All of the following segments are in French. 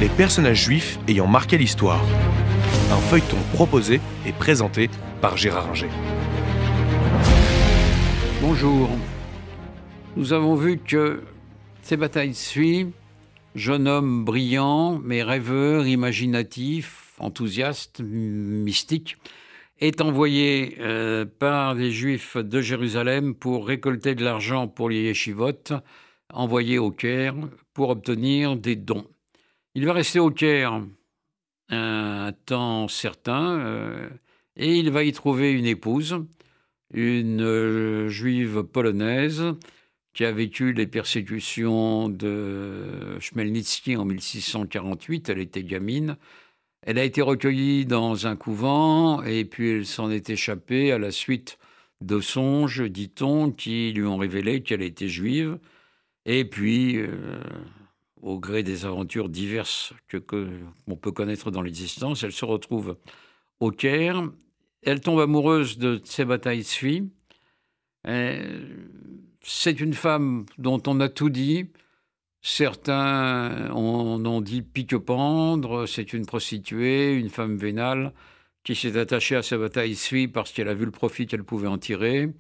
les personnages juifs ayant marqué l'histoire. Un feuilleton proposé et présenté par Gérard Inger. Bonjour. Nous avons vu que Sebbatai Tzvi, jeune homme brillant, mais rêveur, imaginatif, enthousiaste, mystique, est envoyé par des Juifs de Jérusalem pour récolter de l'argent pour les yeshivot, envoyé au Caire pour obtenir des dons. Il va rester au Caire un temps certain et il va y trouver une épouse, une juive polonaise qui a vécu les persécutions de Chmelnytsky en 1648. Elle était gamine. Elle a été recueillie dans un couvent et puis elle s'en est échappée à la suite de songes, dit-on, qui lui ont révélé qu'elle était juive. Et puis, au gré des aventures diverses qu'on peut connaître dans l'existence, elle se retrouve au Caire. Elle tombe amoureuse de Sebbatai Tzvi. C'est une femme dont on a tout dit. Certains en ont dit pique-pendre. C'est une prostituée, une femme vénale qui s'est attachée à Sebbatai Tzvi parce qu'elle a vu le profit qu'elle pouvait en tirer.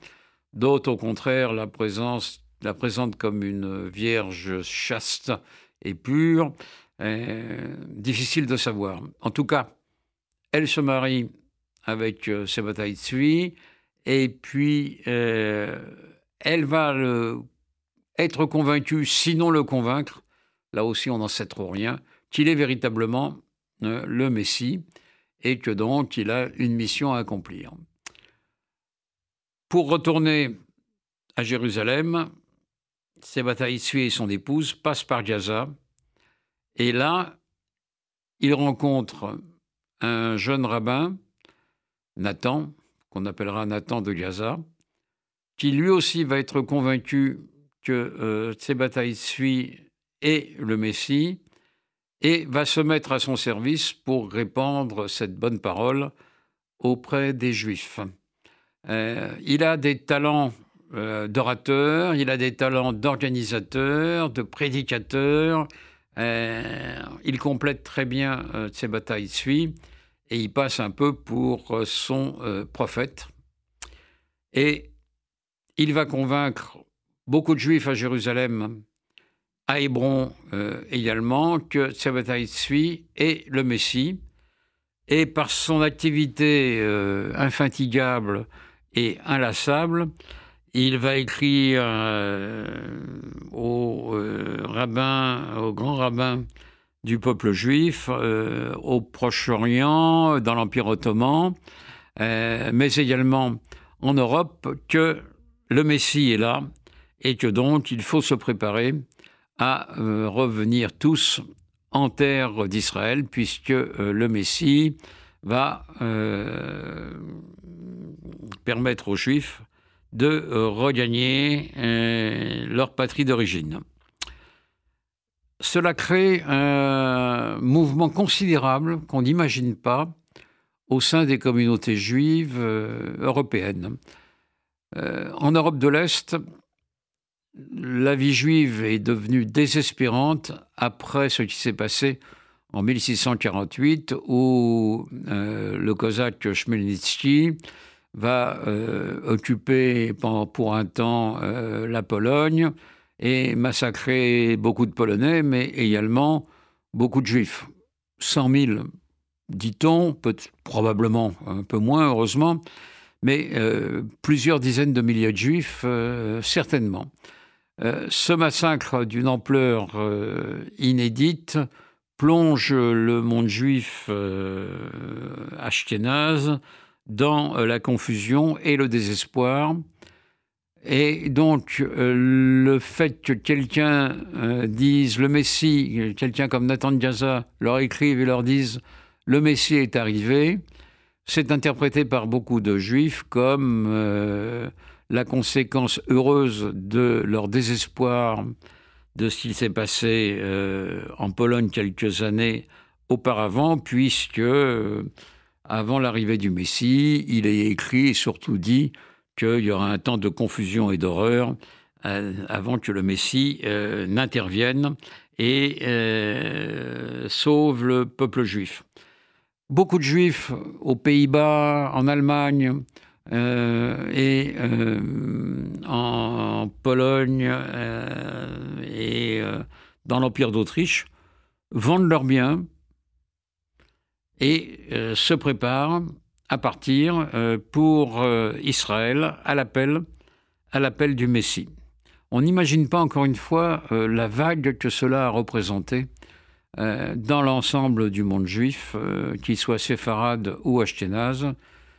D'autres, au contraire, la présentent comme une vierge chaste et pure. Difficile de savoir. En tout cas, elle se marie avec Sebbatai Tzvi et puis elle va être convaincue, sinon le convaincre, là aussi on n'en sait trop rien, qu'il est véritablement le Messie et que donc il a une mission à accomplir. Pour retourner à Jérusalem, Sebbatai Tzvi et son épouse passent par Gaza et là, il rencontre un jeune rabbin, Nathan, qu'on appellera Nathan de Gaza, qui lui aussi va être convaincu que Sebbatai Tzvi est le Messie et va se mettre à son service pour répandre cette bonne parole auprès des Juifs. Il a des talents d'orateur, il a des talents d'organisateur, de prédicateur. Il complète très bien Sebbatai Tzvi et il passe un peu pour son prophète. Et il va convaincre beaucoup de Juifs à Jérusalem, à Hébron également, que Sebbatai Tzvi est le Messie. Et par son activité infatigable et inlassable, il va écrire au grand rabbin du peuple juif, au Proche-Orient, dans l'Empire ottoman, mais également en Europe, que le Messie est là et que donc il faut se préparer à revenir tous en terre d'Israël, puisque le Messie va permettre aux Juifs de regagner leur patrie d'origine. Cela crée un mouvement considérable qu'on n'imagine pas au sein des communautés juives européennes. En Europe de l'Est, la vie juive est devenue désespérante après ce qui s'est passé en 1648, où le cosaque Chmelnytsky va occuper pour un temps la Pologne et massacrer beaucoup de Polonais, mais également beaucoup de Juifs. 100 000, dit-on, probablement un peu moins, heureusement, mais plusieurs dizaines de milliers de Juifs, certainement. Ce massacre d'une ampleur inédite plonge le monde juif ashkénaze dans la confusion et le désespoir. Et donc, le fait que quelqu'un dise le Messie, quelqu'un comme Nathan de Gaza leur écrive et leur dise le Messie est arrivé, c'est interprété par beaucoup de Juifs comme la conséquence heureuse de leur désespoir de ce qui s'est passé en Pologne quelques années auparavant, puisque avant l'arrivée du Messie, il est écrit et surtout dit qu'il y aura un temps de confusion et d'horreur avant que le Messie n'intervienne et sauve le peuple juif. Beaucoup de Juifs aux Pays-Bas, en Allemagne et en Pologne et dans l'Empire d'Autriche vendent leurs biens et se préparent à partir pour Israël à l'appel du Messie. On n'imagine pas encore une fois la vague que cela a représentée dans l'ensemble du monde juif, qu'il soit séfarade ou ashkénaze.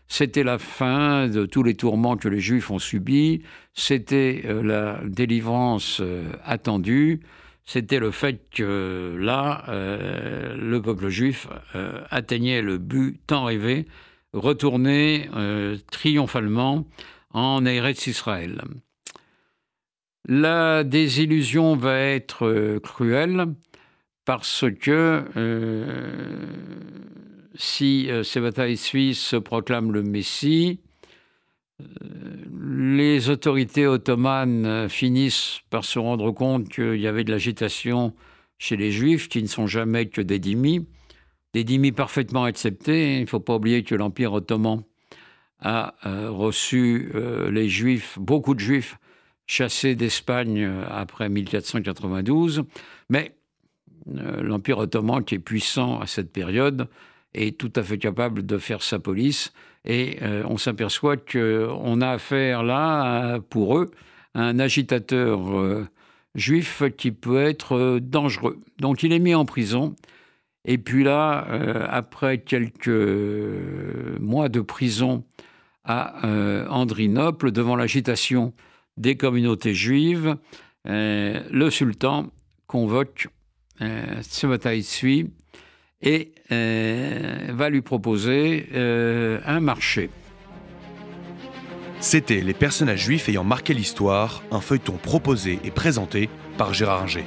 C'était la fin de tous les tourments que les Juifs ont subis, c'était la délivrance attendue, c'était le fait que là, le peuple juif atteignait le but tant rêvé, retourner triomphalement en Eretz Israël. La désillusion va être cruelle parce que si Sebbatai Tzvi se proclame le Messie, les autorités ottomanes finissent par se rendre compte qu'il y avait de l'agitation chez les Juifs, qui ne sont jamais que des dhimmis parfaitement acceptés. Il ne faut pas oublier que l'Empire ottoman a reçu les Juifs, beaucoup de Juifs, chassés d'Espagne après 1492, mais l'Empire ottoman, qui est puissant à cette période, est tout à fait capable de faire sa police, et on s'aperçoit qu'on a affaire là, pour eux, à un agitateur juif qui peut être dangereux. Donc il est mis en prison, et puis là, après quelques mois de prison à Andrinople, devant l'agitation des communautés juives, le sultan convoque Sebbatai Tzvi et va lui proposer un marché. C'était Les personnages juifs ayant marqué l'histoire, un feuilleton proposé et présenté par Gérard Inger.